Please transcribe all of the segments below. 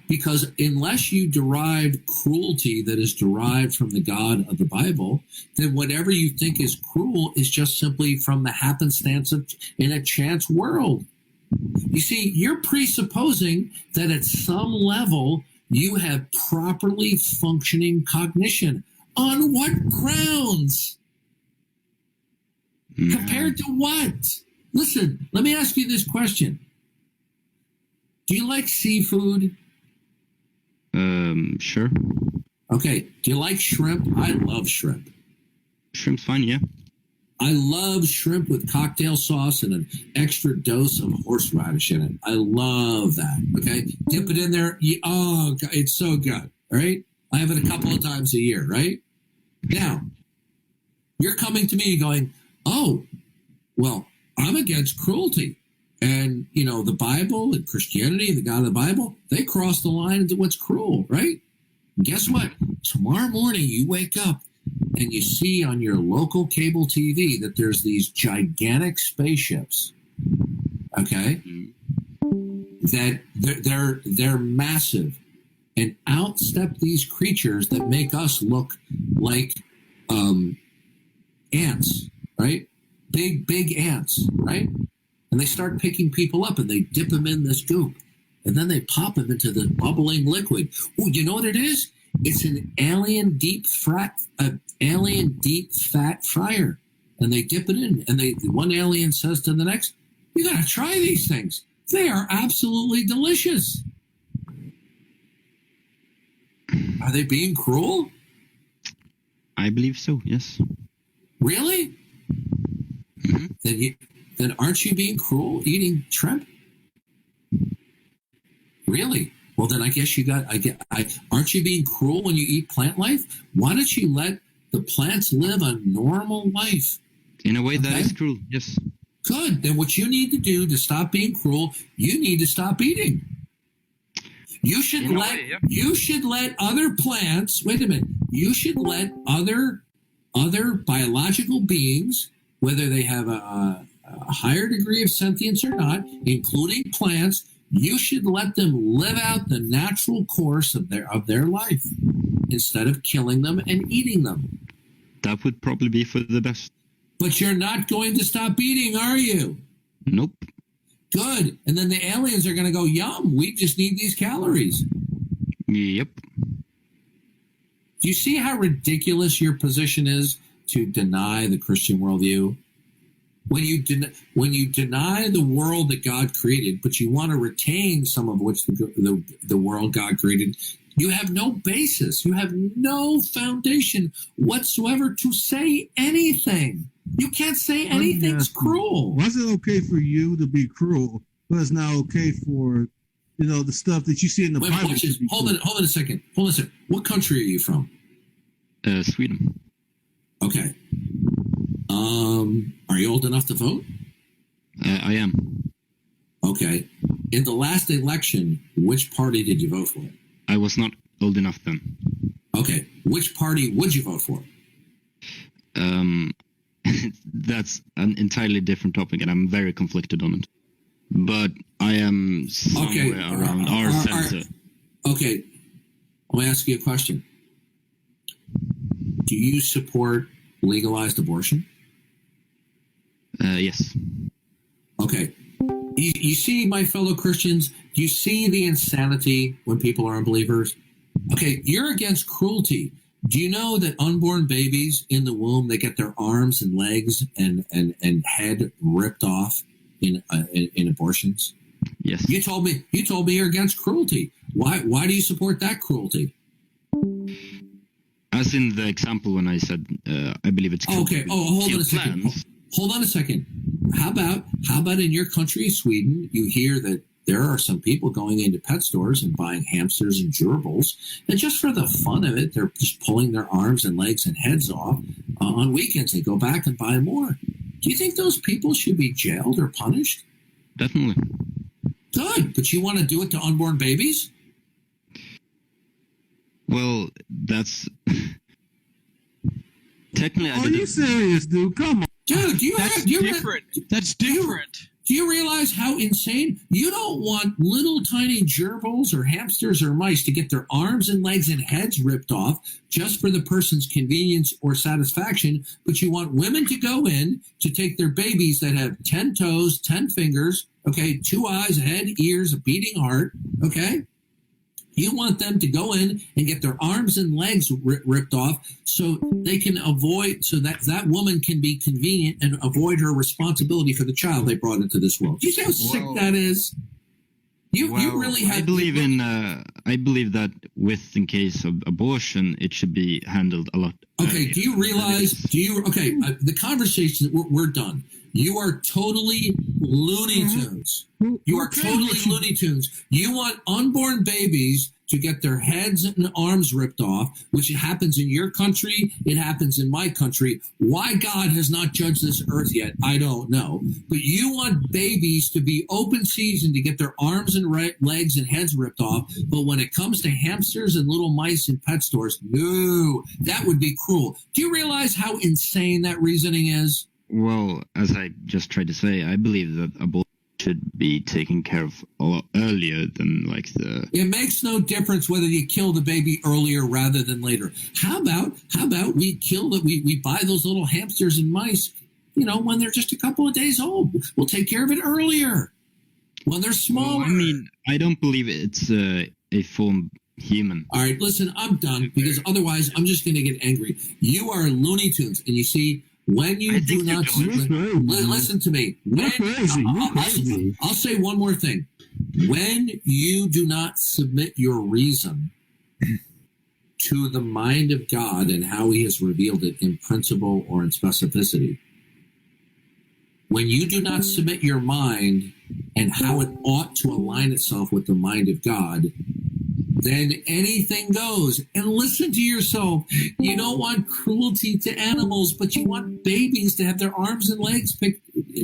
Because unless you derive cruelty that is derived from the God of the Bible, then whatever you think is cruel is just simply from the happenstance of in a chance world. You see, you're presupposing that at some level you have properly functioning cognition. On what grounds? Compared to what? Listen, let me ask you this question. Do you like seafood? Sure. Okay. Do you like shrimp? I love shrimp. Shrimp's fine, yeah. I love shrimp with cocktail sauce and an extra dose of horseradish in it. I love that. Okay. Dip it in there. Oh, God, it's so good. All right. I have it a couple of times a year, right? Now, you're coming to me going, oh, well, I'm against cruelty. And, you know, the Bible and Christianity and the God of the Bible, they cross the line into what's cruel, right? And guess what? Tomorrow morning you wake up and you see on your local cable TV that there's these gigantic spaceships, okay? That they're massive and outstep these creatures that make us look like ants, right? Big ants, right? And they start picking people up and they dip them in this goop. And then they pop them into the bubbling liquid. Oh, you know what it is? It's an alien deep fat fryer. And they dip it in. And one alien says to the next, you got to try these things. They are absolutely delicious. Are they being cruel? I believe so, yes. Really? Mm-hmm. Then aren't you being cruel eating shrimp? Really? Well, then I guess aren't you being cruel when you eat plant life? Why don't you let the plants live a normal life? In a way, okay? That is cruel, yes. Good. Then what you need to do to stop being cruel, you need to stop eating. You should let other plants, wait a minute, you should let other biological beings, whether they have a higher degree of sentience or not, including plants, you should let them live out the natural course of their life instead of killing them and eating them. That would probably be for the best. But you're not going to stop eating, are you? Nope. Good. And then the aliens are going to go, yum, we just need these calories. Yep. Do you see how ridiculous your position is to deny the Christian worldview? When you deny the world that God created, but you want to retain some of which the world God created, you have no basis. You have no foundation whatsoever to say anything. You can't say anything's cruel. Why is it okay for you to be cruel, but it's not okay for, the stuff that you see in the Bible? Hold on a second. What country are you from? Sweden. Okay. Are you old enough to vote? I am. Okay. In the last election, which party did you vote for? I was not old enough then. Okay. Which party would you vote for? That's an entirely different topic, and I'm very conflicted on it. But I am somewhere around our center. Okay. Let me ask you a question. Do you support legalized abortion? Yes. Okay. You see, my fellow Christians, you see the insanity when people are unbelievers? Okay, you're against cruelty. Do you know that unborn babies in the womb, they get their arms and legs and head ripped off in abortions? Yes. You told me you're against cruelty. Why do you support that cruelty? As in the example when I said I believe it's cruel. Okay. Hold on a second. How about in your country, Sweden, you hear that there are some people going into pet stores and buying hamsters and gerbils, and just for the fun of it, they're just pulling their arms and legs and heads off. On weekends, they go back and buy more. Do you think those people should be jailed or punished? Definitely. Good, but you want to do it to unborn babies? Well, that's technically. Are you serious, dude? Come on. Dude, That's different. That's different. Do you realize how insane? You don't want little tiny gerbils or hamsters or mice to get their arms and legs and heads ripped off just for the person's convenience or satisfaction, but you want women to go in to take their babies that have 10 toes, 10 fingers, okay, 2 eyes, a head, ears, a beating heart, okay? You want them to go in and get their arms and legs ripped off so they can avoid, so that that woman can be convenient and avoid her responsibility for the child they brought into this world. Do you see how sick that is? You really have. I believe that in case of abortion, it should be handled a lot. Okay. Do you realize? The conversation. We're done. You are totally Looney Tunes. You are totally Looney Tunes. You want unborn babies to get their heads and arms ripped off, which happens in your country. It happens in my country. Why God has not judged this earth yet, I don't know. But you want babies to be open season to get their arms and legs and heads ripped off. But when it comes to hamsters and little mice in pet stores, no, that would be cruel. Do you realize how insane that reasoning is? Well, as I just tried to say, I believe that abortion should be taken care of a lot earlier than It makes no difference whether you kill the baby earlier rather than later. How about we buy those little hamsters and mice, when they're just a couple of days old. We'll take care of it earlier when they're smaller. Well, I mean, I don't believe it's a form human. All right, listen, I'm done because otherwise I'm just going to get angry. You are Looney Tunes, and you see. When you do not listen to me, I'll say one more thing. When you do not submit your reason to the mind of God and how He has revealed it in principle or in specificity, when you do not submit your mind and how it ought to align itself with the mind of God, then anything goes. And listen to yourself. You don't want cruelty to animals, but you want babies to have their arms and legs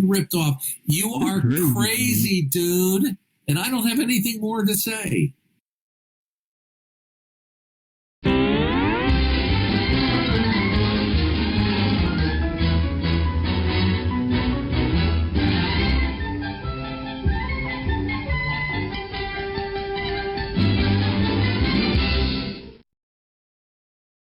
ripped off. You are crazy, dude. And I don't have anything more to say.